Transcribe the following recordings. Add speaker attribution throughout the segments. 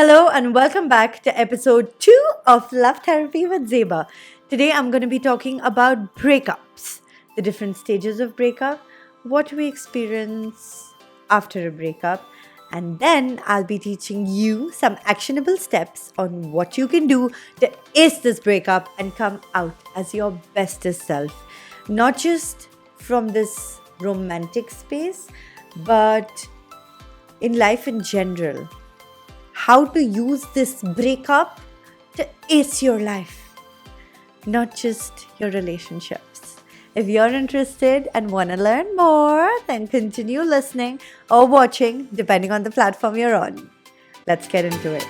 Speaker 1: Hello and welcome back to episode 2 of Love Therapy with Zeba. Today I'm going to be talking about breakups, the different stages of breakup, what we experience after a breakup, and then I'll be teaching you some actionable steps on what you can do to ace this breakup and come out as your bestest self. Not just from this romantic space, but in life in general. How to use this breakup to ace your life, not just your relationships. If you're interested and want to learn more, then continue listening or watching, depending on the platform you're on. Let's get into it.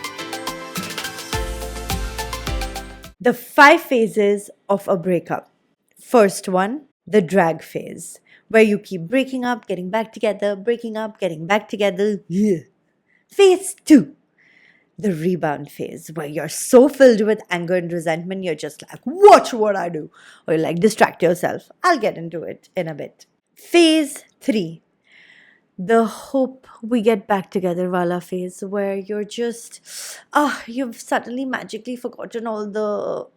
Speaker 1: The 5 phases of a breakup. First one, the drag phase, where you keep breaking up, getting back together, breaking up, getting back together. Yeah. Phase 2, the rebound phase, where you're so filled with anger and resentment, you're just like, watch what I do. Or you're like, distract yourself. I'll get into it in a bit. Phase 3, the hope we get back together wala phase, where you're just, you've suddenly magically forgotten all the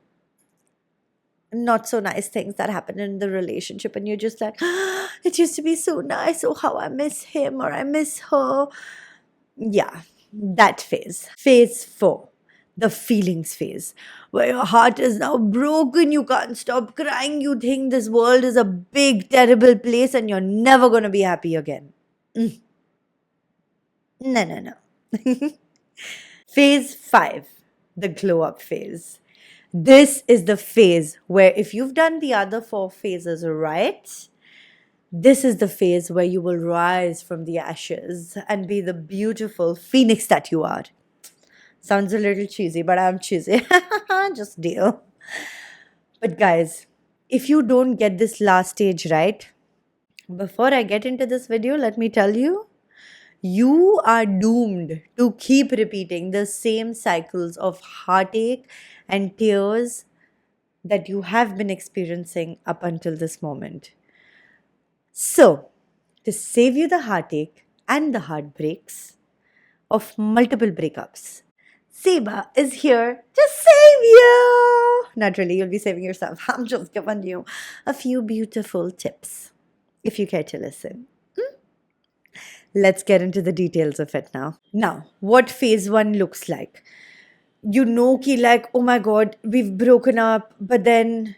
Speaker 1: not so nice things that happened in the relationship. And you're just like, it used to be so nice. Oh, how I miss him or I miss her. Yeah, that phase. Phase 4, the feelings phase, where your heart is now broken, you can't stop crying, you think this world is a big, terrible place and you're never going to be happy again. No. Phase 5, the glow up phase. This is the phase where if you've done the other 4 phases right, this is the phase where you will rise from the ashes and be the beautiful phoenix that you are. Sounds a little cheesy, but I'm cheesy. Just deal. But guys, if you don't get this last stage right, before I get into this video, let me tell you, you are doomed to keep repeating the same cycles of heartache and tears that you have been experiencing up until this moment. So, to save you the heartache and the heartbreaks of multiple breakups, Zeba is here to save you. Not really, you'll be saving yourself. I'm just giving you a few beautiful tips if you care to listen. Let's get into the details of it now. Now, what phase 1 looks like. You know, ki like, oh my god, we've broken up, but then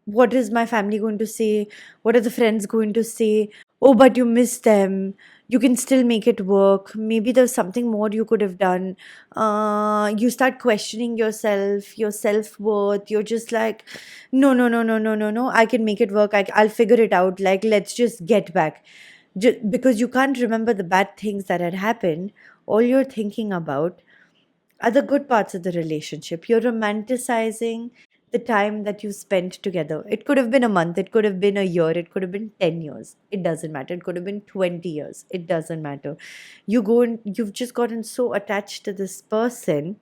Speaker 1: what is my family going to say? What are the friends going to say? Oh, but you miss them. You can still make it work. Maybe there's something more you could have done. You start questioning yourself, your self worth. You're just like, no. I can make it work. I'll figure it out. Like, let's just get back. Because you can't remember the bad things that had happened. All you're thinking about are the good parts of the relationship. You're romanticizing the time that you spent together. It could have been a month, it could have been a year, it could have been 10 years. It doesn't matter. It could have been 20 years. It doesn't matter. You've just gotten so attached to this person,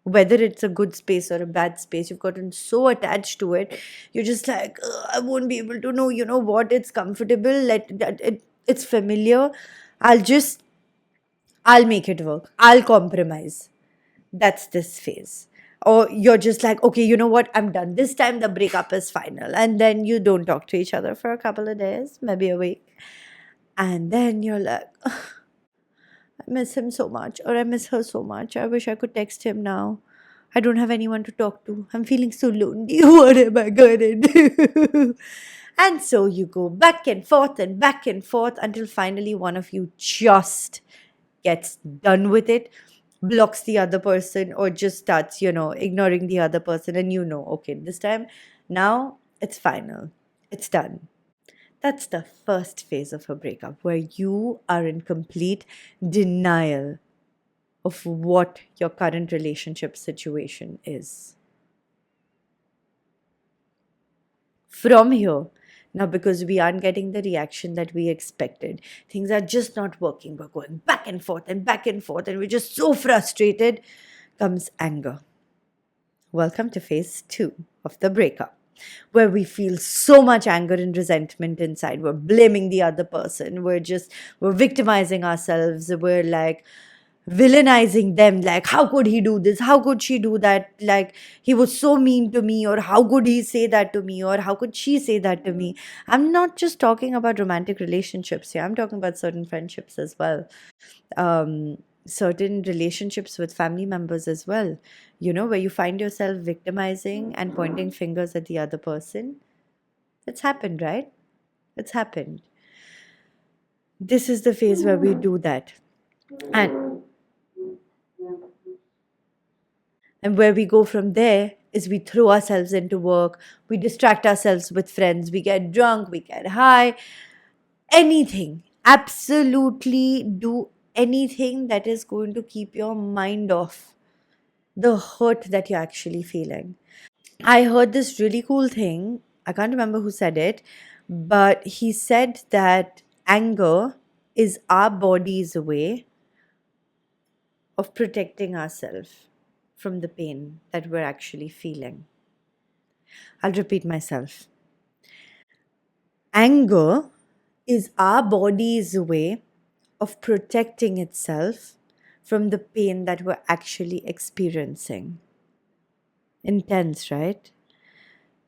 Speaker 1: whether it's a good space or a bad space, you've gotten so attached to it. You're just like, I won't be able to know, you know what, it's comfortable, it's familiar. I'll make it work. I'll compromise. That's this phase. Or you're just like, okay, you know what? I'm done. This time the breakup is final. And then you don't talk to each other for a couple of days, maybe a week. And then you're like, "Ugh, I miss him so much, or I miss her so much. I wish I could text him now. I don't have anyone to talk to. I'm feeling so lonely. What am I gonna do?" And so you go back and forth until finally one of you just gets done with it, blocks the other person, or just starts, ignoring the other person. And okay, this time, now it's final, it's done. That's the first phase of a breakup, where you are in complete denial of what your current relationship situation is. From here, now, because we aren't getting the reaction that we expected, things are just not working. We're going back and forth, and we're just so frustrated, comes anger. Welcome to phase 2 of the breakup, where we feel so much anger and resentment inside. We're blaming the other person. We're victimizing ourselves. We're like, villainizing them, like, how could he do this? How could she do that? Like, he was so mean to me, or how could he say that to me, or how could she say that to me? I'm not just talking about romantic relationships here, I'm talking about certain friendships as well. Certain relationships with family members as well, where you find yourself victimizing and pointing fingers at the other person. It's happened, right? It's happened. This is the phase where we do that. And where we go from there is we throw ourselves into work, we distract ourselves with friends, we get drunk, we get high, anything. Absolutely do anything that is going to keep your mind off the hurt that you're actually feeling. I heard this really cool thing. I can't remember who said it, but he said that anger is our body's way of protecting ourselves from the pain that we're actually feeling. I'll repeat myself. Anger is our body's way of protecting itself from the pain that we're actually experiencing. Intense, right?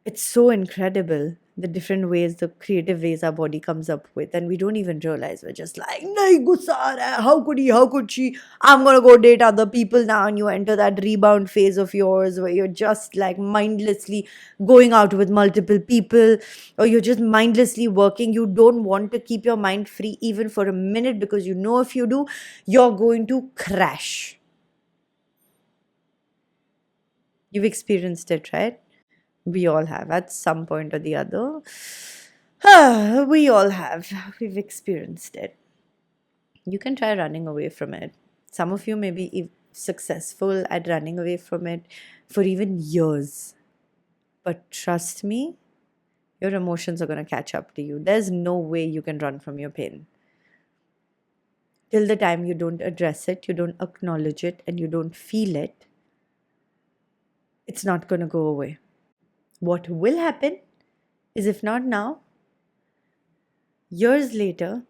Speaker 1: It's so incredible, the different ways, the creative ways our body comes up with, and we don't even realize. We're just like, nahi gussa aa raha hai. How could he, how could she, I'm gonna go date other people now. And you enter that rebound phase of yours where you're just like mindlessly going out with multiple people, or you're just mindlessly working. You don't want to keep your mind free even for a minute, because you know if you do, you're going to crash. You've experienced it, right? We all have at some point or the other. We all have. We've experienced it. You can try running away from it. Some of you may be successful at running away from it for even years. But trust me, your emotions are going to catch up to you. There's no way you can run from your pain. Till the time you don't address it, you don't acknowledge it, and you don't feel it, it's not going to go away. What will happen is, if not now, years later,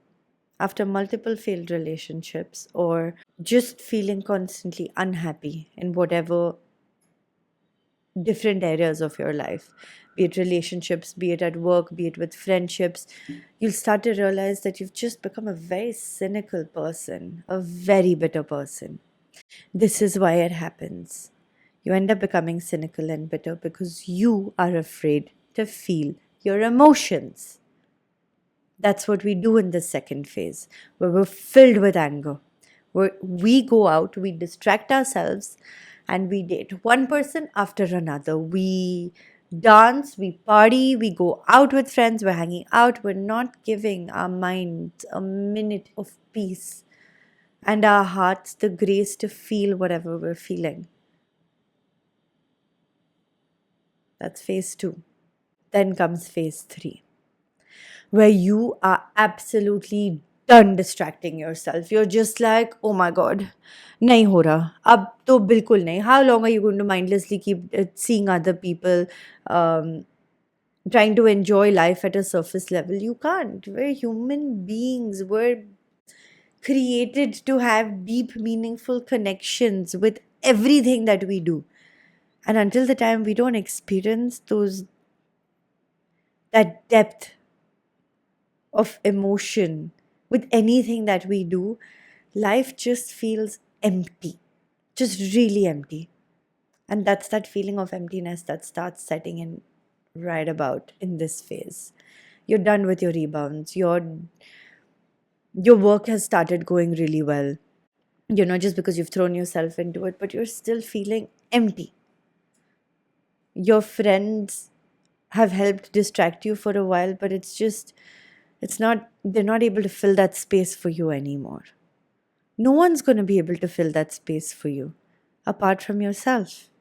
Speaker 1: after multiple failed relationships, or just feeling constantly unhappy in whatever different areas of your life, be it relationships, be it at work, be it with friendships, you'll start to realize that you've just become a very cynical person, a very bitter person. This is why it happens. You end up becoming cynical and bitter because you are afraid to feel your emotions. That's what we do in the second phase, where we're filled with anger, where we go out, we distract ourselves, and we date one person after another. We dance, we party, we go out with friends, we're hanging out, we're not giving our minds a minute of peace and our hearts the grace to feel whatever we're feeling. That's phase 2. Then comes phase 3, where you are absolutely done distracting yourself. You're just like, oh my god, nahi ho raha. Ab to bilkul nahi. How long are you going to mindlessly keep seeing other people, um, trying to enjoy life at a surface level? You can't. We're human beings. We're created to have deep, meaningful connections with everything that we do. And until the time we don't experience that depth of emotion with anything that we do, life just feels empty, just really empty. And that's that feeling of emptiness that starts setting in right about in this phase. You're done with your rebounds. Your work has started going really well. Just because you've thrown yourself into it, but you're still feeling empty. Your friends have helped distract you for a while, but they're not able to fill that space for you anymore. No one's going to be able to fill that space for you apart from yourself.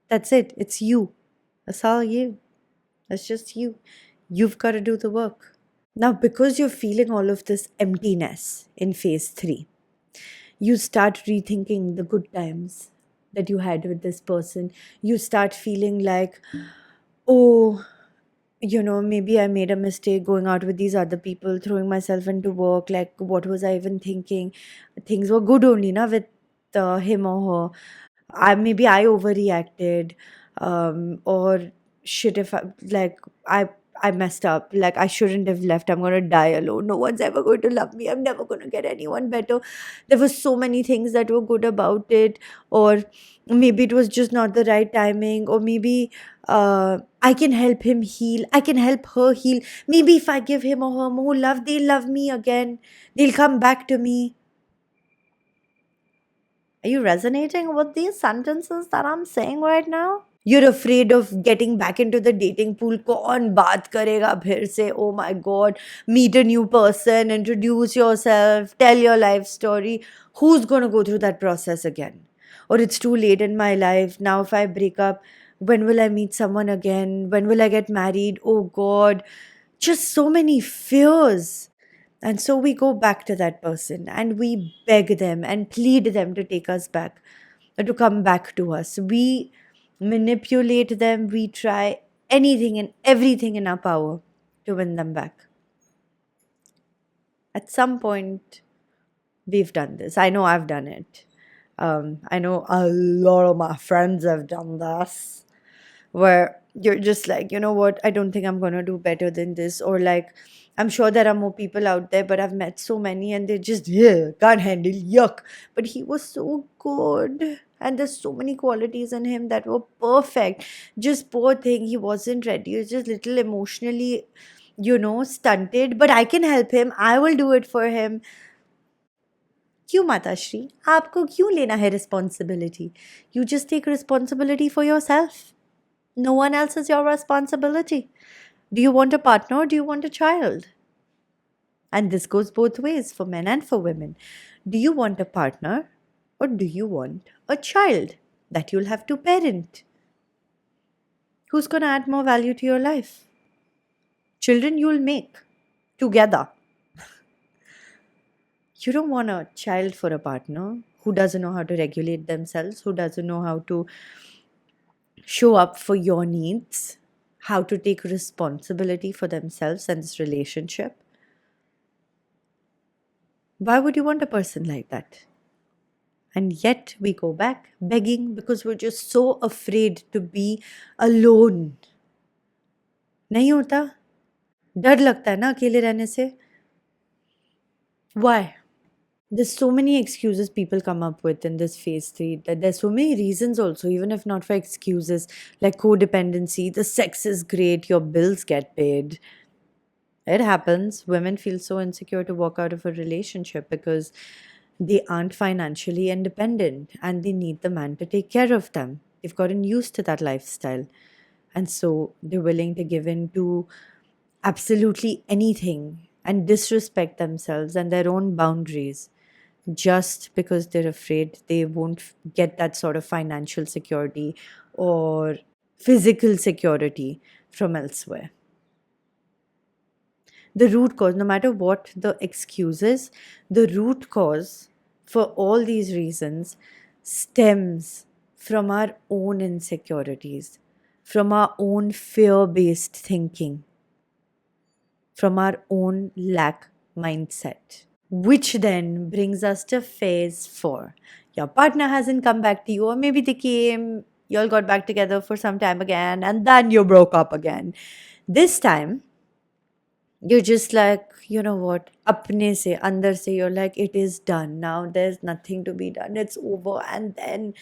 Speaker 1: That's it. It's you. That's all you. That's just you. You've got to do the work. Now, because you're feeling all of this emptiness in phase 3, you start rethinking the good times that you had with this person. You start feeling like, oh, maybe I made a mistake going out with these other people, throwing myself into work. Like, what was I even thinking? Things were good only, na, with him or her. Maybe I overreacted, or shit. If I I messed up. Like, I shouldn't have left. I'm gonna die alone. No one's ever going to love me. I'm never gonna get anyone better. There were so many things that were good about it, or maybe it was just not the right timing, or maybe I can help him heal. I can help her heal. Maybe if I give him or her more love, they'll love me again. They'll come back to me. Are you resonating with these sentences that I'm saying right now? You're afraid of getting back into the dating pool. कौन बात करेगा फिर से? Oh my God. Meet a new person, introduce yourself, tell your life story. Who's going to go through that process again? Or it's too late in my life. Now, if I break up, when will I meet someone again? When will I get married? Oh God. Just so many fears. And so we go back to that person and we beg them and plead them to take us back, to come back to us. We manipulate them, we try anything and everything in our power to win them back. At some point, we've done this. I know I've done it. I know a lot of my friends have done this, where you're just like, you know what, I don't think I'm going to do better than this. Or like, I'm sure there are more people out there, but I've met so many and they're just, yeah, can't handle, yuck. But he was so good. And there's so many qualities in him that were perfect. Just poor thing, he wasn't ready. He was just little emotionally, stunted. But I can help him. I will do it for him. क्यों माताश्री आपको क्यों लेना है responsibility? You just take responsibility for yourself. No one else is your responsibility. Do you want a partner or do you want a child? And this goes both ways for men and for women. Do you want a partner or do you want a child that you'll have to parent? Who's going to add more value to your life? Children you'll make together. You don't want a child for a partner who doesn't know how to regulate themselves, who doesn't know how to show up for your needs, how to take responsibility for themselves and this relationship. Why would you want a person like that? And yet we go back begging because we're just so afraid to be alone. नहीं होता? डर लगता है ना अकेले रहने से? Why? There's so many excuses people come up with in this phase 3. That there's so many reasons also, even if not for excuses, like codependency, the sex is great, your bills get paid. It happens. Women feel so insecure to walk out of a relationship because they aren't financially independent and they need the man to take care of them. They've gotten used to that lifestyle. And so they're willing to give in to absolutely anything and disrespect themselves and their own boundaries just because they're afraid they won't get that sort of financial security or physical security from elsewhere. The root cause, no matter what the excuses, the root cause for all these reasons stems from our own insecurities, from our own fear based thinking, from our own lack mindset. Which then brings us to phase 4. Your partner hasn't come back to you, or maybe they came, you all got back together for some time again, and then you broke up again. This time, you're just like, you know what, apne se, andar se, you're like, it is done. Now there's nothing to be done. It's over. And then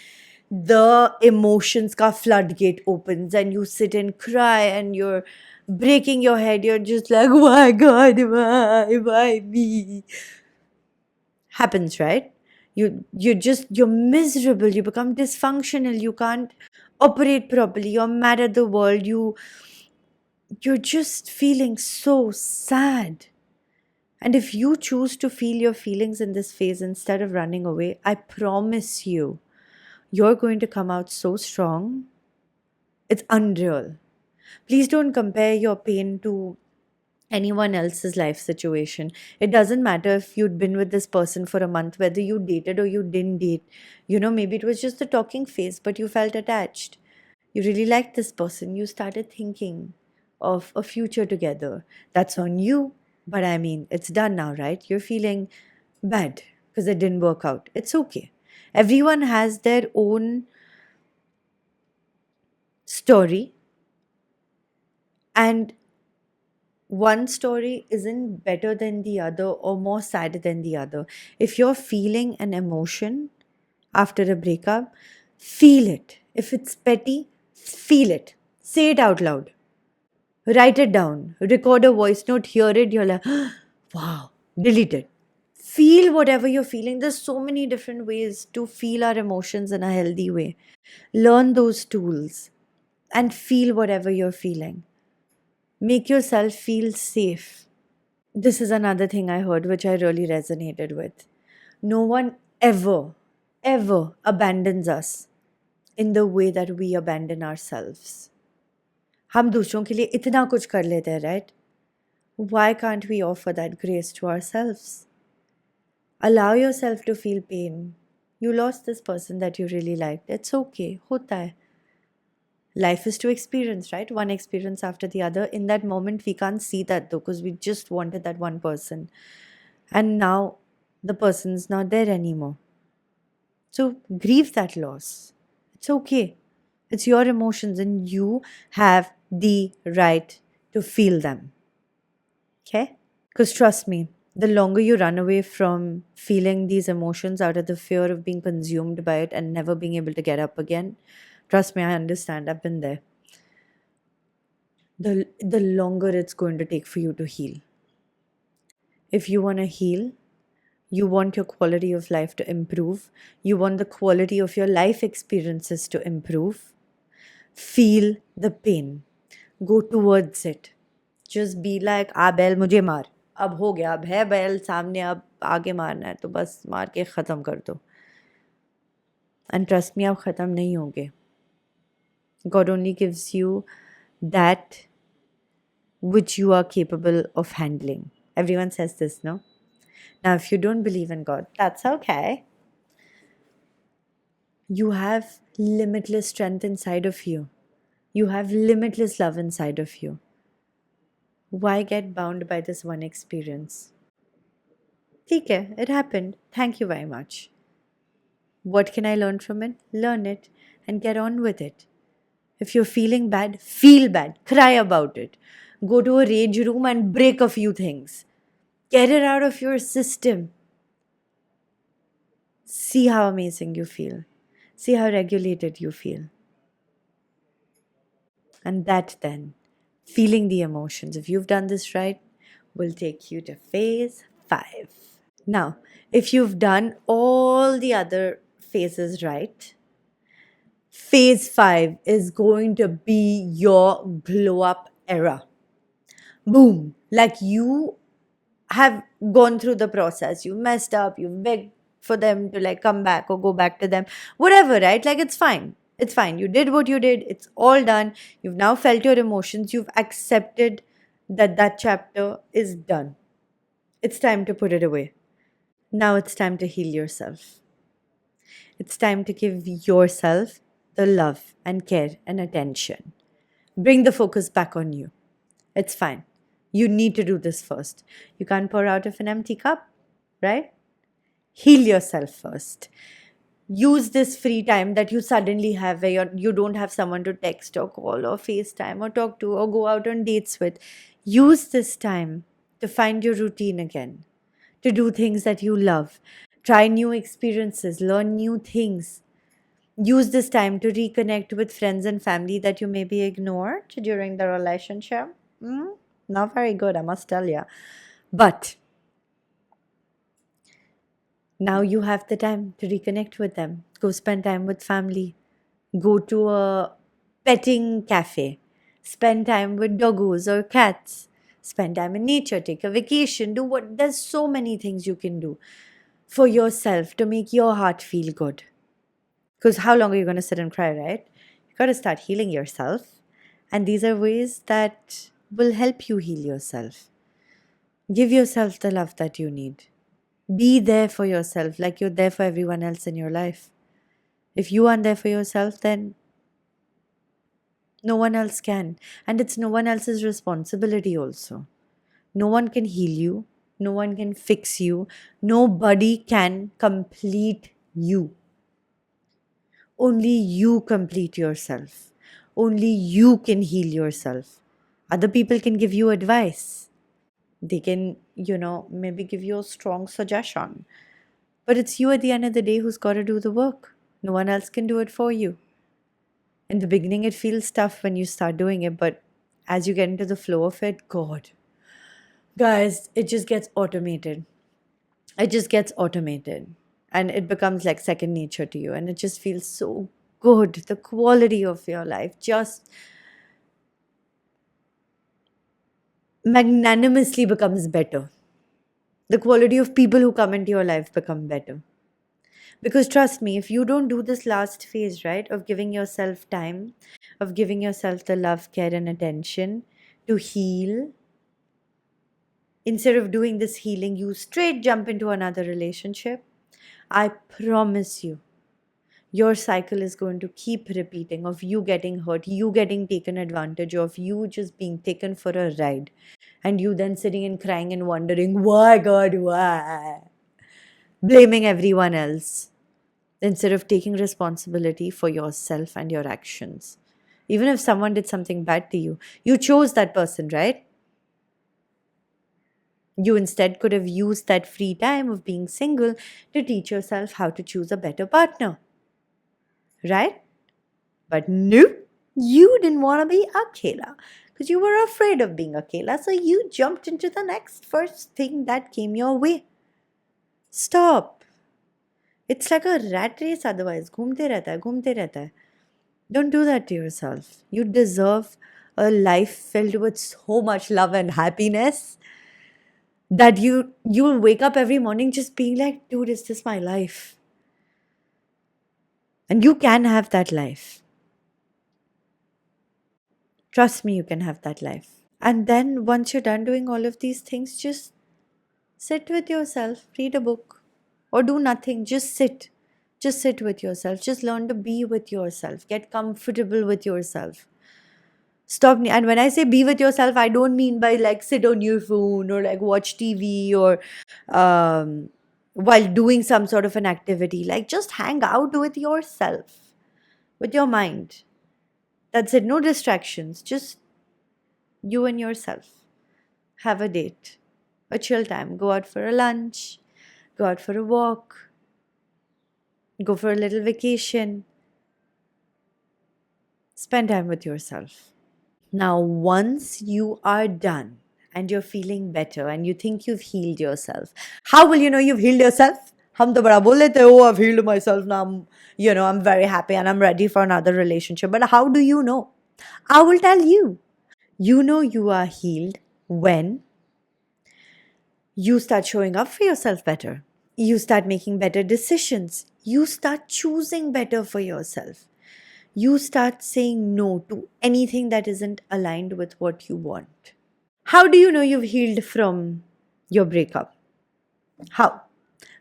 Speaker 1: the emotions ka floodgate opens and you sit and cry and you're breaking your head. You're just like, why God, why me? Happens, right? You're miserable, you become dysfunctional, you can't operate properly, you're mad at the world, you're just feeling so sad. And if you choose to feel your feelings in this phase instead of running away, I promise you're going to come out so strong. It's unreal. Please don't compare your pain to anyone else's life situation. It doesn't matter if you'd been with this person for a month, whether you dated or you didn't date. Maybe it was just the talking phase, but you felt attached. You really liked this person. You started thinking, of a future together. That's on you. But I mean, it's done now, right? You're feeling bad because it didn't work out. It's okay. Everyone has their own story, and one story isn't better than the other or more sad than the other. If you're feeling an emotion after a breakup, feel it. If it's petty, feel it. Say it out loud. Write it down. Record a voice note, hear it, you're like, wow, delete it. Feel whatever you're feeling. There's so many different ways to feel our emotions in a healthy way. Learn those tools and feel whatever you're feeling. Make yourself feel safe. This is another thing I heard which I really resonated with. No one ever abandons us in the way that we abandon ourselves. हम दूसरों के लिए इतना कुछ कर लेते हैं, right? Why can't we offer that grace to ourselves? Allow yourself to feel pain. You lost this person that you really liked. It's okay. होता है. Life is to experience, right? One experience after the other. In that moment, we can't see that though, because we just wanted that one person. And now the person's not there anymore. So grieve that loss. It's okay. It's your emotions and you have the right to feel them. Okay? Because trust me, the longer you run away from feeling these emotions out of the fear of being consumed by it and never being able to get up again, trust me, I understand. I've been there. The longer it's going to take for you to heal. If you want to heal, you want your quality of life to improve, you want the quality of your life experiences to improve, feel the pain. Go towards it. Just be like, बैल मुझे मार. अब हो गया, अब है बैल सामने, अब आगे मारना है तो बस मार के ख़त्म कर दो. And trust me, आप ख़त्म नहीं होगे. God only gives you that which you are capable of handling. Everyone says this, no? Now, if you don't believe in God, that's okay. You have limitless strength inside of you. You have limitless love inside of you. Why get bound by this one experience? ठीक है, it happened. Thank you very much. What can I learn from it? Learn it and get on with it. If you're feeling bad, feel bad. Cry about it. Go to a rage room and break a few things. Get it out of your system. See how amazing you feel. See how regulated you feel. And that then, feeling the emotions, if you've done this right, will take you to phase 5. Now, if you've done all the other phases right, phase 5 is going to be your glow up era. Boom! Like you have gone through the process, you messed up, you begged for them to like come back or go back to them, whatever, right? Like it's fine. It's fine. You did what you did. It's all done. You've now felt your emotions. You've accepted that that chapter is done. It's time to put it away. Now it's time to heal yourself. It's time to give yourself the love and care and attention. Bring the focus back on you. It's fine. You need to do this first. You can't pour out of an empty cup, right? Heal yourself first. Use this free time that you suddenly have where you don't have someone to text or call or FaceTime or talk to or go out on dates with. Use this time to find your routine again, to do things that you love, try new experiences, learn new things. Use this time to reconnect with friends and family that you maybe ignored during the relationship. Not very good, I must tell you. But now you have the time to reconnect with them. Go spend time with family. Go to a petting cafe. Spend time with doggos or cats. Spend time in nature. Take a vacation. Do what? There's so many things you can do for yourself to make your heart feel good. Because how long are you going to sit and cry, right? You got to start healing yourself. And these are ways that will help you heal yourself. Give yourself the love that you need. Be there for yourself like you're there for everyone else in your life. If you aren't there for yourself, then No one else can. And it's no one else's responsibility also. No one can heal you. No one can fix you. Nobody can complete you. Only you complete yourself. Only you can heal yourself. Other people can give you advice. They can, maybe give you a strong suggestion. But it's you at the end of the day who's got to do the work. No one else can do it for you. In the beginning, it feels tough when you start doing it, but as you get into the flow of it, God, guys, it just gets automated. It just gets automated and it becomes like second nature to you. And it just feels so good. The quality of your life just magnanimously becomes better. The quality of people who come into your life become better. Because trust me, if you don't do this last phase, right, of giving yourself time, of giving yourself the love, care, and attention to heal, instead of doing this healing, you straight jump into another relationship, I promise you, your cycle is going to keep repeating of you getting hurt, you getting taken advantage of, you just being taken for a ride, and you then sitting and crying and wondering, why, God, why? Blaming everyone else instead of taking responsibility for yourself and your actions. Even if someone did something bad to you, you chose that person, right? You instead could have used that free time of being single to teach yourself how to choose a better partner, right? But no, you didn't want to be Akela because you were afraid of being Akela, so you jumped into the next first thing that came your way. Stop. It's like a rat race otherwise. घूमते रहता है, घूमते रहता है. Don't do that to yourself. You deserve a life filled with so much love and happiness that you'll wake up every morning just being like, dude, is this my life? And you can have that life. Trust me, you can have that life. And then once you're done doing all of these things, just sit with yourself, read a book, or do nothing. Just sit. Just sit with yourself. Just learn to be with yourself. Get comfortable with yourself. Stop. And when I say be with yourself, I don't mean by like sit on your phone or like watch TV or while doing some sort of an activity. Like just hang out with yourself, with your mind. That's it. No distractions. Just you and yourself. Have a date, a chill time. Go out for a lunch, go out for a walk, go for a little vacation. Spend time with yourself. Now, once you are done and you're feeling better and you think you've healed yourself, how will you know you've healed yourself? हम तो बड़ा बोल लेते हैं, oh, I've healed myself now. I'm very happy and I'm ready for another relationship. But how do you know? I will tell you. You know you are healed when you start showing up for yourself better. You start making better decisions. You start choosing better for yourself. You start saying no to anything that isn't aligned with what you want. How do you know you've healed from your breakup? How?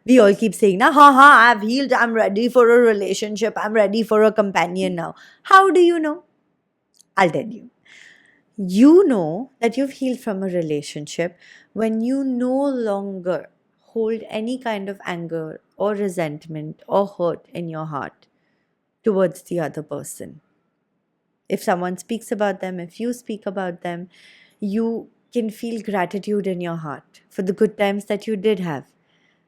Speaker 1: We all keep saying, nah, I've healed, I'm ready for a relationship, I'm ready for a companion now. How do you know? I'll tell you. You know that you've healed from a relationship when you no longer hold any kind of anger or resentment or hurt in your heart towards the other person. If someone speaks about them, if you speak about them, you can feel gratitude in your heart for the good times that you did have,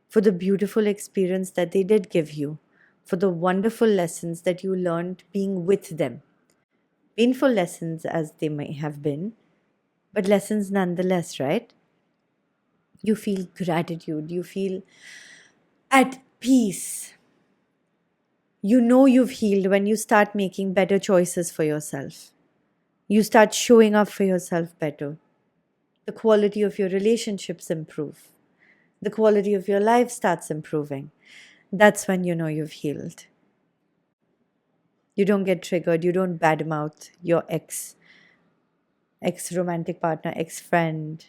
Speaker 1: for the beautiful experience that they did give you, for the wonderful lessons that you learned being with them. Painful lessons as they may have been, but lessons nonetheless, right? You feel gratitude, you feel at peace. You know you've healed when you start making better choices for yourself. You start showing up for yourself better. The quality of your relationships improve. The quality of your life starts improving. That's when you know you've healed. You don't get triggered. You don't badmouth your ex romantic partner, ex friend,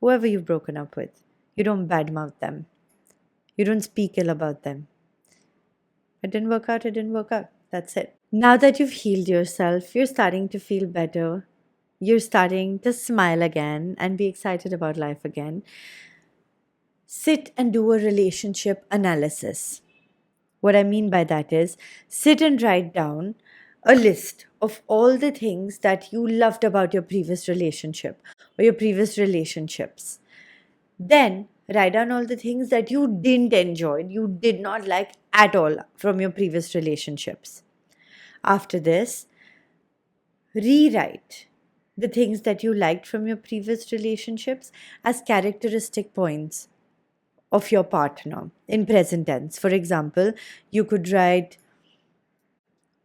Speaker 1: whoever you've broken up with. You don't badmouth them. You don't speak ill about them. It didn't work out, it didn't work out. That's it. Now that you've healed yourself, you're starting to feel better. You're starting to smile again and be excited about life again. Sit and do a relationship analysis. What I mean by that is sit and write down a list of all the things that you loved about your previous relationship or your previous relationships. Then write down all the things that you didn't enjoy, you did not like at all from your previous relationships. After this, rewrite the things that you liked from your previous relationships as characteristic points of your partner in present tense. For example, you could write,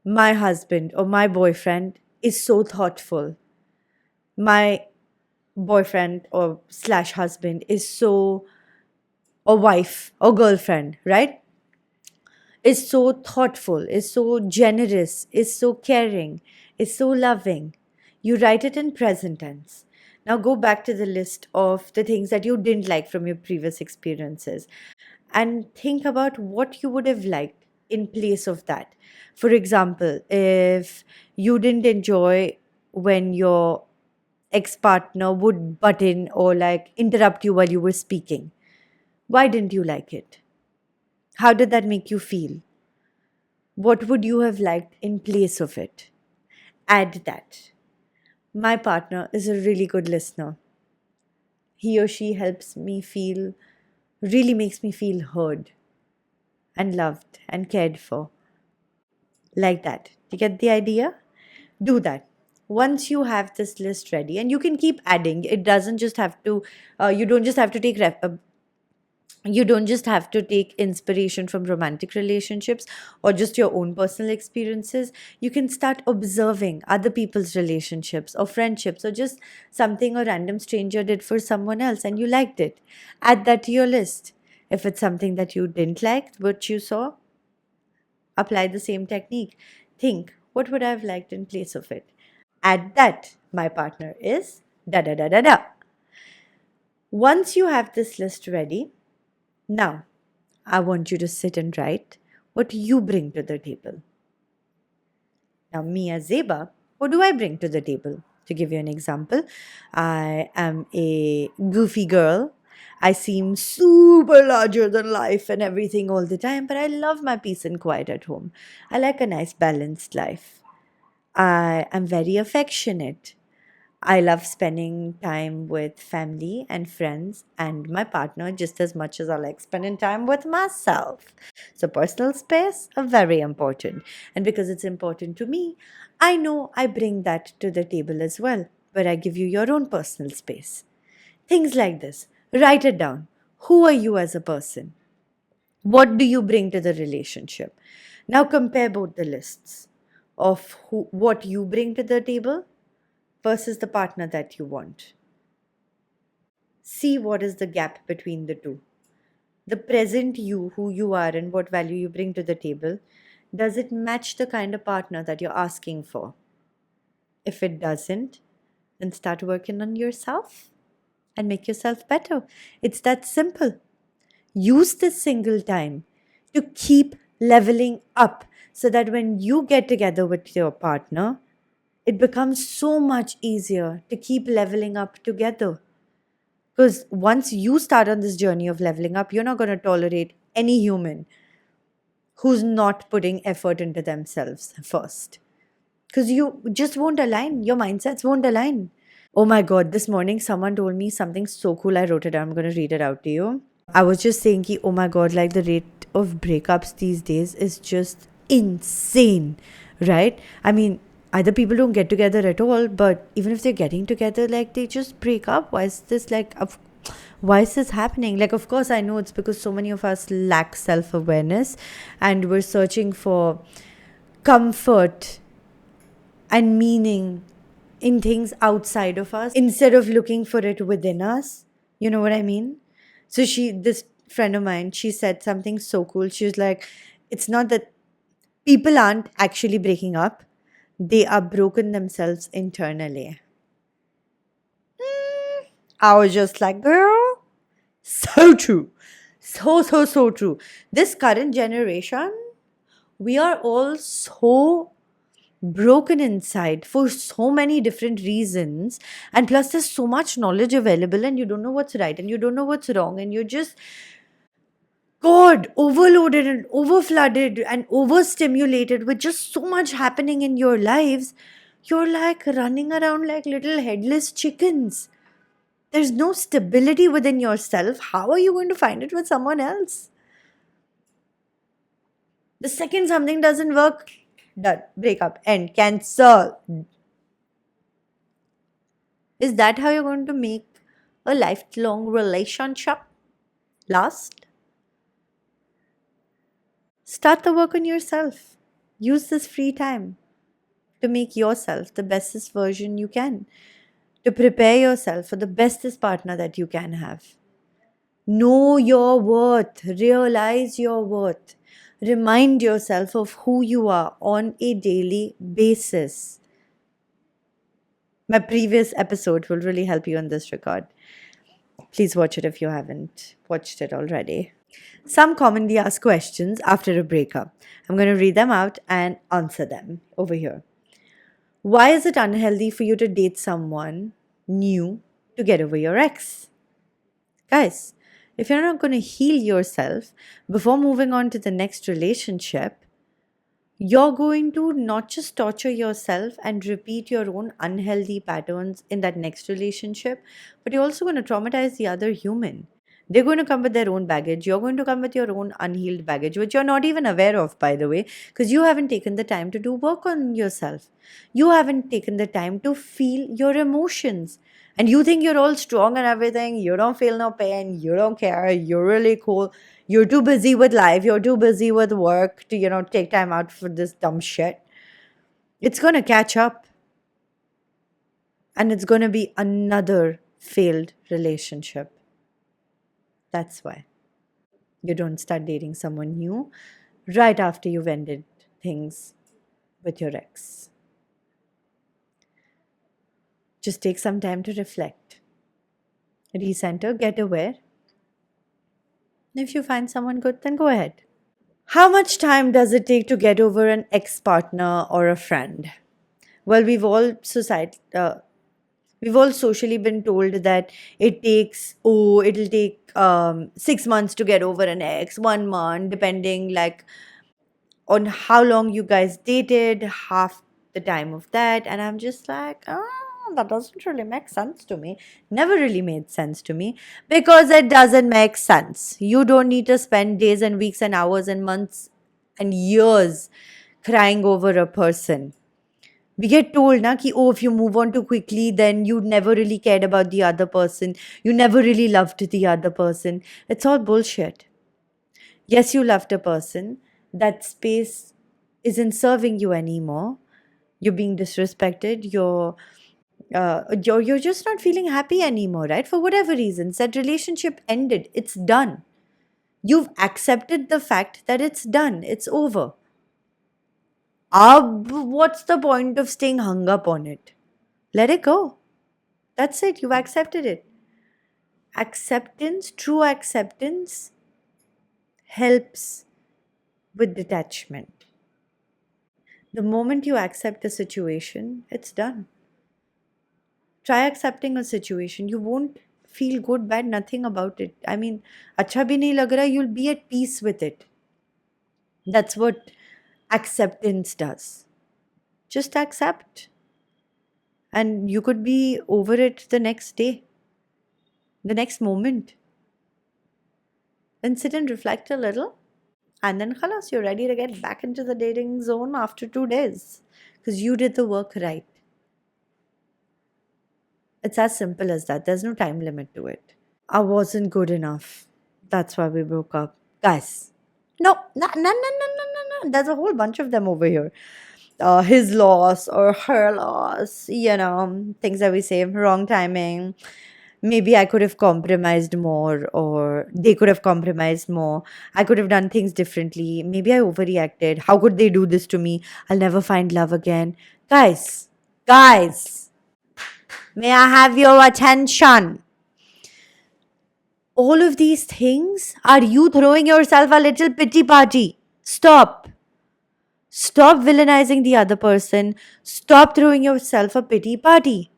Speaker 1: my husband or my boyfriend is so thoughtful. My boyfriend or slash husband is so, or wife or girlfriend, right? Is so thoughtful, is so generous, is so caring, is so loving. You write it in present tense. Now go back to the list of the things that you didn't like from your previous experiences and think about what you would have liked in place of that. For example, if you didn't enjoy when your ex partner would butt in or like interrupt you while you were speaking, why didn't you like it? How did that make you feel? What would you have liked in place of it? Add that. My partner is a really good listener. He or she helps me feel, really makes me feel heard and loved and cared for. Like that. You get the idea? Do that. Once you have this list ready, and you can keep adding, it doesn't just have to, you don't just have to take you don't just have to take inspiration from romantic relationships or just your own personal experiences. You can start observing other people's relationships or friendships or just something a random stranger did for someone else and you liked it. Add that to your list. If it's something that you didn't like, what you saw, apply the same technique. Think, what would I have liked in place of it? Add that. My partner is da da da da da. Once you have this list ready, now I want you to sit and write what you bring to the table. Now, me as Zeba, what do I bring to the table? To give you an example, I am a goofy girl. I seem super larger than life and everything all the time, but I love my peace and quiet at home. I like a nice balanced life. I am very affectionate. I love spending time with family and friends and my partner just as much as I like spending time with myself. So, personal space are very important. And because it's important to me, I know I bring that to the table as well, where I give you your own personal space. Things like this. Write it down. Who are you as a person? What do you bring to the relationship? Now, compare both the lists of what you bring to the table versus the partner that you want. See what is the gap between the two. The present you, who you are, and what value you bring to the table, does it match the kind of partner that you're asking for? If it doesn't, then start working on yourself and make yourself better. It's that simple. Use this single time to keep leveling up so that when you get together with your partner, it becomes so much easier to keep leveling up together. Because once you start on this journey of leveling up, you're not going to tolerate any human who's not putting effort into themselves first. Because you just won't align. Your mindsets won't align. Oh my God, this morning someone told me something so cool. I wrote it down. I'm going to read it out to you. I was just saying, oh my God, like the rate of breakups these days is just insane, right? I mean, either people don't get together at all, but even if they're getting together, like they just break up. Why is this why is this happening? Like, of course, I know it's because so many of us lack self-awareness and we're searching for comfort and meaning in things outside of us instead of looking for it within us. You know what I mean? So this friend of mine, she said something so cool. She was like, it's not that people aren't actually breaking up. They are broken themselves internally. I was just like, girl, so true. So true. This current generation, We are all so broken inside for so many different reasons, and plus there's so much knowledge available, and you don't know what's right and you don't know what's wrong, and you're just, God, overloaded and overflooded and overstimulated with just so much happening in your lives. You're like running around like little headless chickens. There's no stability within yourself. How are you going to find it with someone else? The second something doesn't work, done. Break up. End. Cancel. Is that how you're going to make a lifelong relationship last? Start the work on yourself. Use this free time to make yourself the bestest version you can, to prepare yourself for the bestest partner that you can have. Know your worth, realize your worth, remind yourself of who you are on a daily basis. My previous episode will really help you in this regard. Please watch it if you haven't watched it already. Some commonly asked questions after a breakup. I'm going to read them out and answer them over here. Why is it unhealthy for you to date someone new to get over your ex? Guys, if you're not going to heal yourself before moving on to the next relationship, you're going to not just torture yourself and repeat your own unhealthy patterns in that next relationship, but you're also going to traumatize the other human. They're going to come with their own baggage. You're going to come with your own unhealed baggage, which you're not even aware of, by the way, because you haven't taken the time to do work on yourself. You haven't taken the time to feel your emotions. And you think you're all strong and everything. You don't feel no pain. You don't care. You're really cool. You're too busy with life. You're too busy with work to, take time out for this dumb shit. It's going to catch up. And it's going to be another failed relationship. That's why you don't start dating someone new right after you've ended things with your ex. Just take some time to reflect, recenter, get aware. If you find someone good, then go ahead. How much time does it take to get over an ex partner or a friend? Well, we've all socially been told that it'll take 6 months to get over an ex, 1 month, depending like on how long you guys dated, half the time of that. And I'm just like, that doesn't really make sense to me. Never really made sense to me because it doesn't make sense. You don't need to spend days and weeks and hours and months and years crying over a person. We get told if you move on too quickly, then you never really cared about the other person. You never really loved the other person. It's all bullshit. Yes, you loved a person. That space isn't serving you anymore. You're being disrespected. You're just not feeling happy anymore, right? For whatever reasons, that relationship ended. It's done. You've accepted the fact that it's done. It's over. What's the point of staying hung up on it? Let it go. That's it. You've accepted it. True acceptance, helps with detachment. The moment you accept a situation, it's done. Try accepting a situation. You won't feel good, bad, nothing about it. I mean, acha bhi nahi lag raha, you'll be at peace with it. That's what acceptance does. Just accept. And you could be over it the next day, the next moment. Then sit and reflect a little. And then khalas, you're ready to get back into the dating zone after 2 days. Because you did the work right. It's as simple as that. There's no time limit to it. I wasn't good enough. That's why we broke up. Guys, no. There's a whole bunch of them over here. His loss or her loss, things that we say, wrong timing. Maybe I could have compromised more, or they could have compromised more. I could have done things differently. Maybe I overreacted. How could they do this to me? I'll never find love again. Guys, may I have your attention? All of these things are you throwing yourself a little pity party. Stop. Stop villainizing the other person. Stop throwing yourself a pity party.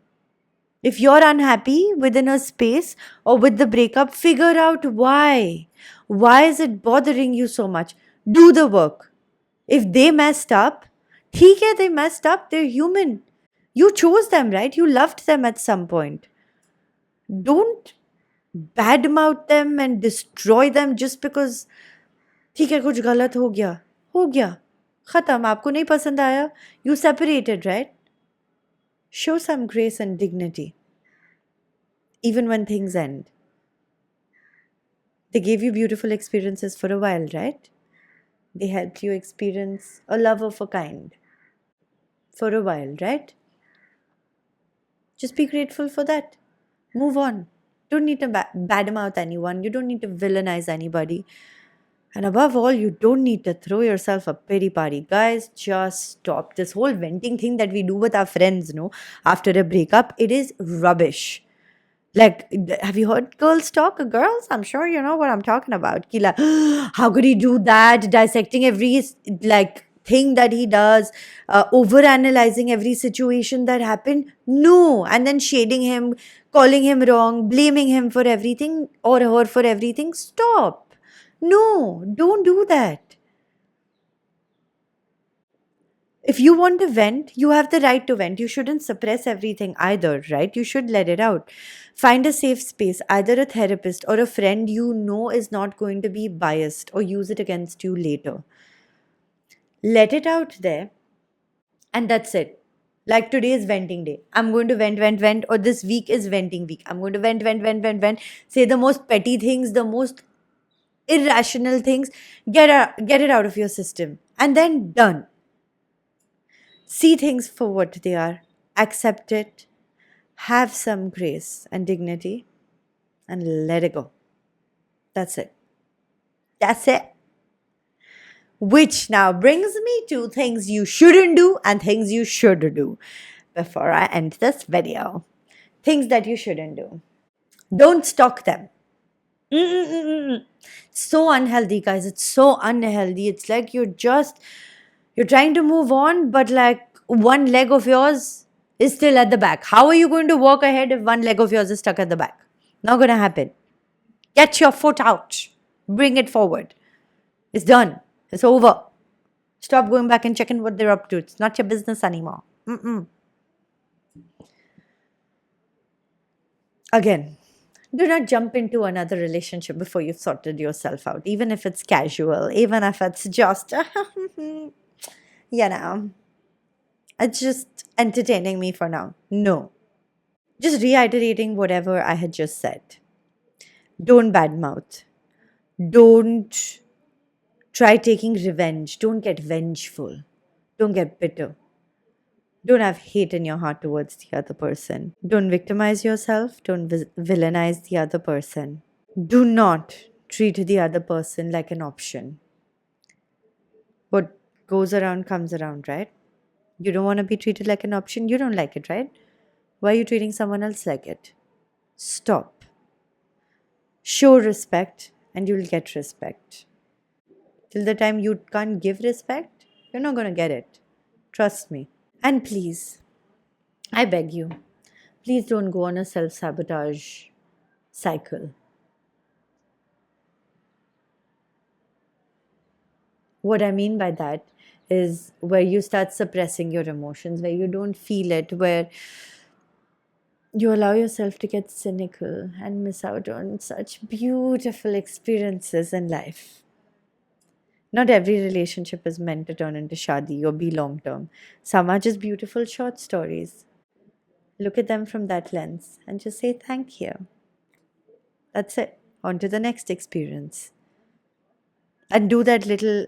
Speaker 1: If you're unhappy within a space or with the breakup, figure out why. Why is it bothering you so much? Do the work. If they messed up, ठीक है, they messed up, they're human. You chose them, right? You loved them at some point. Don't badmouth them and destroy them just because ठीक है कुछ गलत हो गया खत्म आपको नहीं पसंद आया you separated, right? Show some grace and dignity even when things end. They gave you beautiful experiences for a while, right? They helped you experience a love of a kind for a while, right? Just be grateful for that. Move on. Don't need to badmouth anyone. You don't need to villainize anybody. And above all, you don't need to throw yourself a pity party. Guys, just stop. This whole venting thing that we do with our friends, after a breakup, it is rubbish. Like, have you heard girls talk? Girls, I'm sure you know what I'm talking about. Kila, how could he do that? Dissecting every thing that he does, over analyzing every situation that happened. No, and then shading him, calling him wrong, blaming him for everything or her for everything. Stop. No, don't do that. If you want to vent, you have the right to vent. You shouldn't suppress everything either, right? You should let it out. Find a safe space, either a therapist or a friend you know is not going to be biased or use it against you later. Let it out there, and that's it. Like today is venting day. I'm going to vent, or this week is venting week. I'm going to vent. Say the most petty things, the most irrational things. Get it out of your system, and then done. See things for what they are, accept it, have some grace and dignity, and let it go. That's it. That's it. Which now brings me to things you shouldn't do and things you should do before I end this video. Things that you shouldn't do. Don't stalk them. So unhealthy, guys. It's so unhealthy. It's like you're trying to move on, but like one leg of yours is still at the back. How are you going to walk ahead if one leg of yours is stuck at the back? Not going to happen. Get your foot out. Bring it forward. It's done. It's over. Stop going back and checking what they're up to. It's not your business anymore. Again, do not jump into another relationship before you've sorted yourself out, even if it's casual, even if it's just, it's just entertaining me for now. No. Just reiterating whatever I had just said. Don't badmouth. Don't try taking revenge. Don't get vengeful. Don't get bitter. Don't have hate in your heart towards the other person. Don't victimize yourself. Don't villainize the other person. Do not treat the other person like an option. What goes around comes around, right? You don't want to be treated like an option. You don't like it, right? Why are you treating someone else like it? Stop. Show respect and you'll get respect. Till the time you can't give respect, you're not going to get it. Trust me. And please, I beg you, please don't go on a self-sabotage cycle. What I mean by that is where you start suppressing your emotions, where you don't feel it, where you allow yourself to get cynical and miss out on such beautiful experiences in life. Not every relationship is meant to turn into shadi or be long term. Some are just beautiful short stories. Look at them from that lens and just say thank you. That's it. On to the next experience. And do that little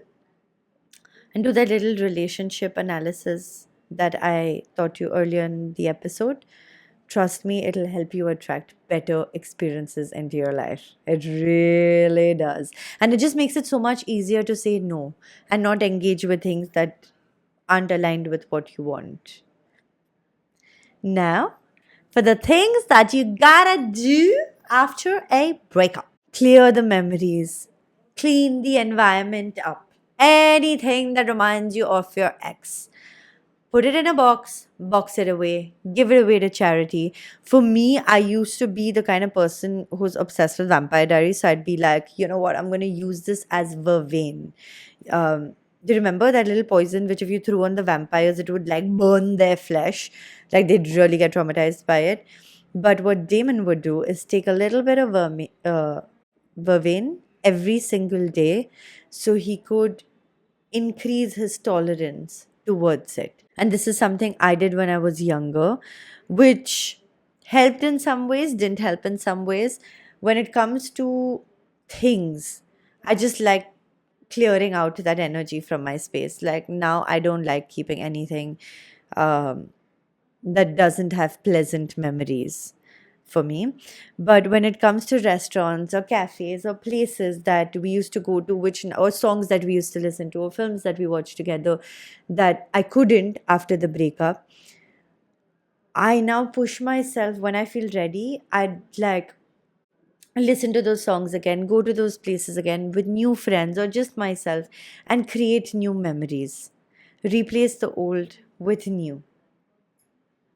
Speaker 1: relationship analysis that I taught you earlier in the episode. Trust me, it'll help you attract better experiences into your life. It really does. And it just makes it so much easier to say no and not engage with things that aren't aligned with what you want. Now, for the things that you gotta do after a breakup. Clear the memories. Clean the environment up. Anything that reminds you of your ex. Put it in a box, box it away, give it away to charity. For me, I used to be the kind of person who's obsessed with Vampire Diaries. So I'd be like, you know what, I'm going to use this as vervain. Do you remember that little poison which, if you threw on the vampires, it would like burn their flesh? Like they'd really get traumatized by it. But what Damon would do is take a little bit of vervain every single day so he could increase his tolerance towards it. And this is something I did when I was younger, which helped in some ways, didn't help in some ways. When it comes to things, I just like clearing out that energy from my space. Like now, I don't like keeping anything um, that doesn't have pleasant memories for me. But when it comes to restaurants or cafes or places that we used to go to, which or songs that we used to listen to or films that we watched together that I couldn't after the breakup, I now push myself when I feel ready. I'd like listen to those songs again, go to those places again with new friends or just myself and create new memories. Replace the old with new.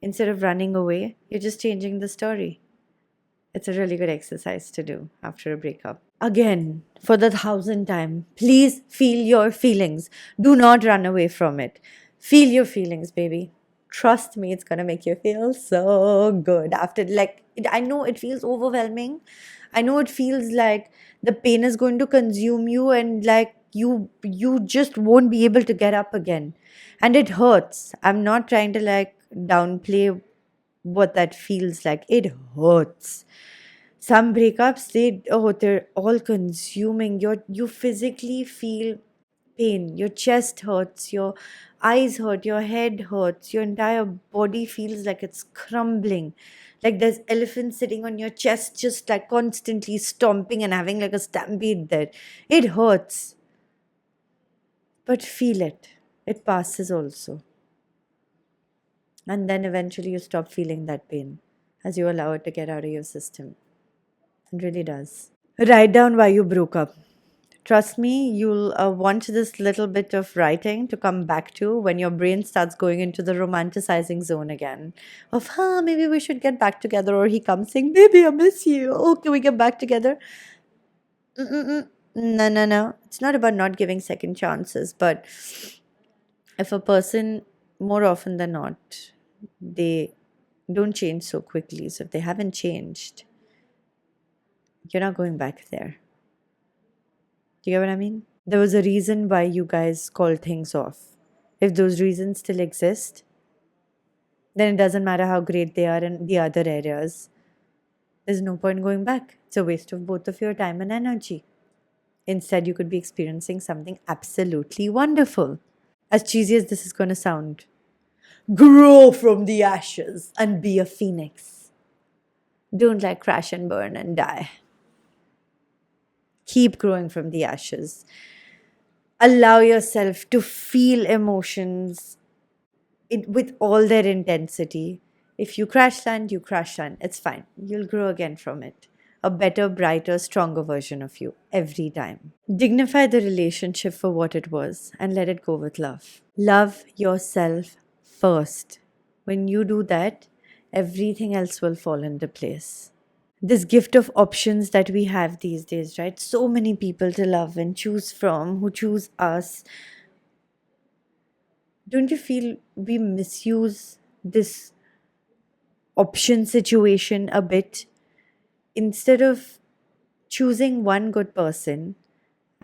Speaker 1: Instead of running away, you're just changing the story. It's a really good exercise to do after a breakup. Again, for the 1,000th time, please feel your feelings. Do not run away from it. Feel your feelings, baby. Trust me, it's gonna make you feel so good after. Like, I know it feels overwhelming. I know it feels like the pain is going to consume you, and like you just won't be able to get up again, and it hurts. I'm not trying to like downplay what that feels like. It hurts. Some breakups, they're all consuming. You physically feel pain. Your chest hurts, your eyes hurt, your head hurts, your entire body feels like it's crumbling. Like there's elephants sitting on your chest, just like constantly stomping and having like a stampede there. It hurts. But feel it. It passes also. And then eventually you stop feeling that pain as you allow it to get out of your system. It really does. Write down why you broke up. Trust me, you'll want this little bit of writing to come back to when your brain starts going into the romanticizing zone again. Of, maybe we should get back together. Or he comes saying, baby, I miss you. Oh, can we get back together? Mm-mm-mm. No, no, no. It's not about not giving second chances. But if a person, more often than not, they don't change so quickly. So if they haven't changed, you're not going back there. Do you get what I mean? There was a reason why you guys called things off. If those reasons still exist, then it doesn't matter how great they are in the other areas. There's no point going back. It's a waste of both of your time and energy. Instead, you could be experiencing something absolutely wonderful. As cheesy as this is going to sound, grow from the ashes and be a phoenix. Don't like crash and burn and die. Keep growing from the ashes. Allow yourself to feel emotions with all their intensity. If you crash land, you crash land. It's fine. You'll grow again from it. A better, brighter, stronger version of you every time. Dignify the relationship for what it was and let it go with love. Love yourself first. When you do that, everything else will fall into place. This gift of options that we have these days, right? So many people to love and choose from who choose us. Don't you feel we misuse this option situation a bit? Instead of choosing one good person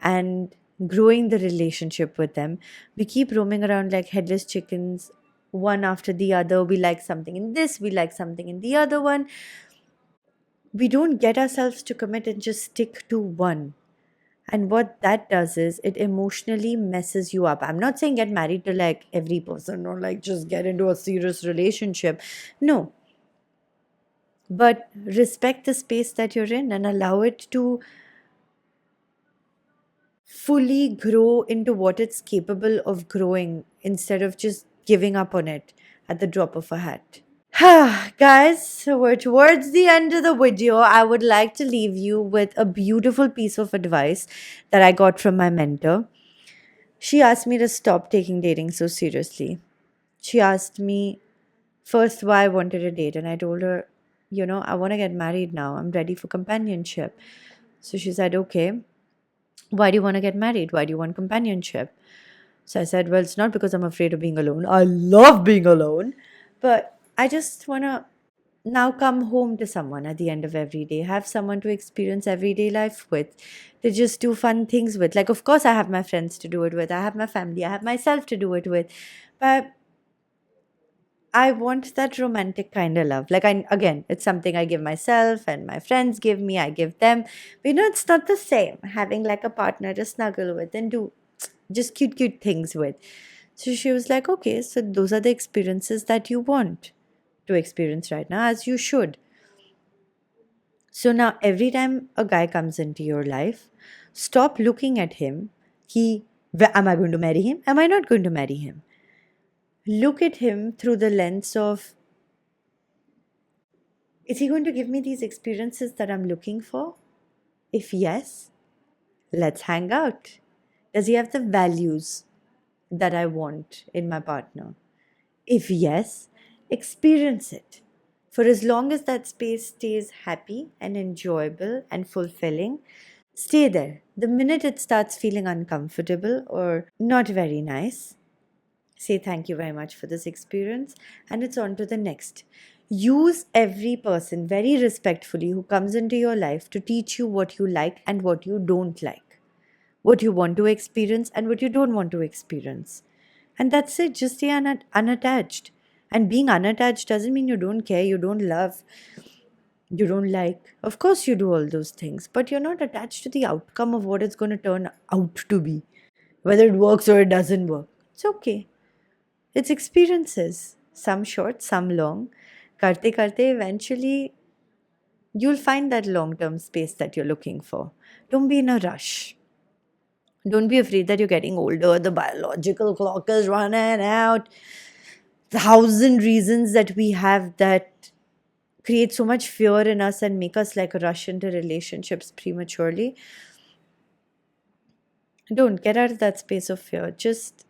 Speaker 1: and growing the relationship with them, we keep roaming around like headless chickens, one after the other. We like something in this, we like something in the other one. We don't get ourselves to commit and just stick to one. And what that does is it emotionally messes you up. I'm not saying get married to like every person or like just get into a serious relationship. No. But respect the space that you're in and allow it to fully grow into what it's capable of growing instead of just giving up on it at the drop of a hat. Guys, so we're towards the end of the video. I would like to leave you with a beautiful piece of advice that I got from my mentor. She asked me to stop taking dating so seriously. She asked me first why I wanted a date, and I told her, I want to get married now. I'm ready for companionship. So she said, okay, why do you want to get married? Why do you want companionship? So I said, well, it's not because I'm afraid of being alone. I love being alone. But I just want to now come home to someone at the end of every day, have someone to experience everyday life with, to just do fun things with. Like, of course, I have my friends to do it with, I have my family, I have myself to do it with. But I want that romantic kind of love. Like, again, it's something I give myself and my friends give me, I give them. But it's not the same having like a partner to snuggle with and do just cute, cute things with. So she was like, okay, so those are the experiences that you want to experience right now, as you should. So now, every time a guy comes into your life, stop looking at him. Am I going to marry him? Am I not going to marry him? Look at him through the lens of, is he going to give me these experiences that I'm looking for? If yes, let's hang out. Does he have the values that I want in my partner? If yes, experience it. For as long as that space stays happy and enjoyable and fulfilling, stay there. The minute it starts feeling uncomfortable or not very nice, say thank you very much for this experience and it's on to the next. Use every person very respectfully who comes into your life to teach you what you like and what you don't like, what you want to experience and what you don't want to experience. And that's it, just stay unattached. And being unattached doesn't mean you don't care, you don't love, you don't like. Of course, you do all those things, but you're not attached to the outcome of what it's going to turn out to be, whether it works or it doesn't work. It's okay. It's experiences, some short, some long. Karte karte, eventually, you'll find that long term space that you're looking for. Don't be in a rush. Don't be afraid that you're getting older. The biological clock is running out. 1,000 reasons that we have that create so much fear in us and make us like rush into relationships prematurely. Don't get out of that space of fear. Just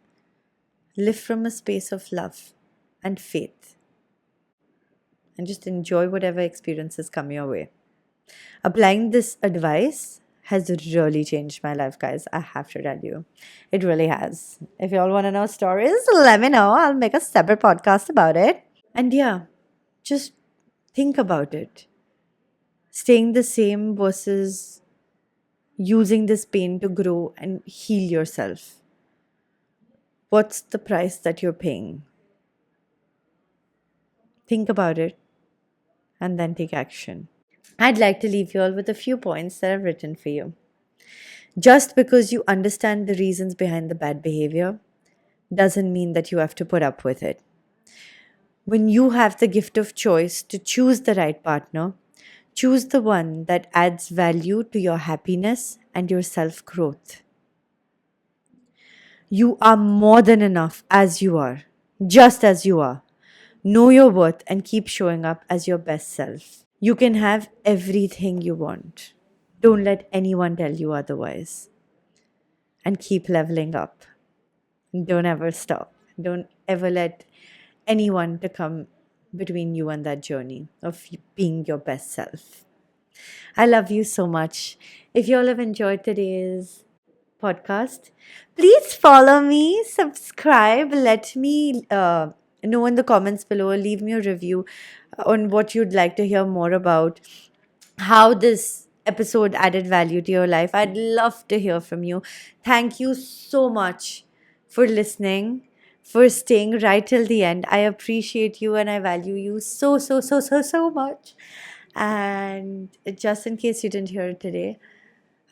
Speaker 1: live from a space of love and faith and just enjoy whatever experiences come your way. Applying this advice has really changed my life, guys. I have to tell you. It really has. If you all want to know stories, let me know. I'll make a separate podcast about it. And yeah, just think about it. Staying the same versus using this pain to grow and heal yourself. What's the price that you're paying? Think about it and then take action. I'd like to leave you all with a few points that I've written for you. Just because you understand the reasons behind the bad behavior doesn't mean that you have to put up with it. When you have the gift of choice to choose the right partner, choose the one that adds value to your happiness and your self growth. You are more than enough as you are, just as you are. Know your worth and keep showing up as your best self. You can have everything you want. Don't let anyone tell you otherwise. And keep leveling up. Don't ever stop. Don't ever let anyone to come between you and that journey of being your best self. I love you so much. If you all have enjoyed today's podcast, please follow me, subscribe, let me know in the comments below, leave me a review on what you'd like to hear more about, how this episode added value to your life. I'd love to hear from you. Thank you so much for listening, for staying right till the end. I appreciate you and I value you so, so, so, so, so much. And just in case you didn't hear it today,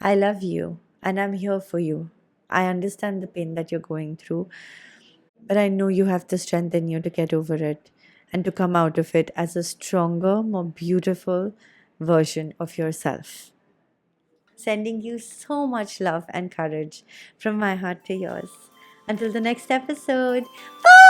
Speaker 1: I love you and I'm here for you. I understand the pain that you're going through, but I know you have the strength in you to get over it and to come out of it as a stronger, more beautiful version of yourself. Sending you so much love and courage from my heart to yours. Until the next episode, bye!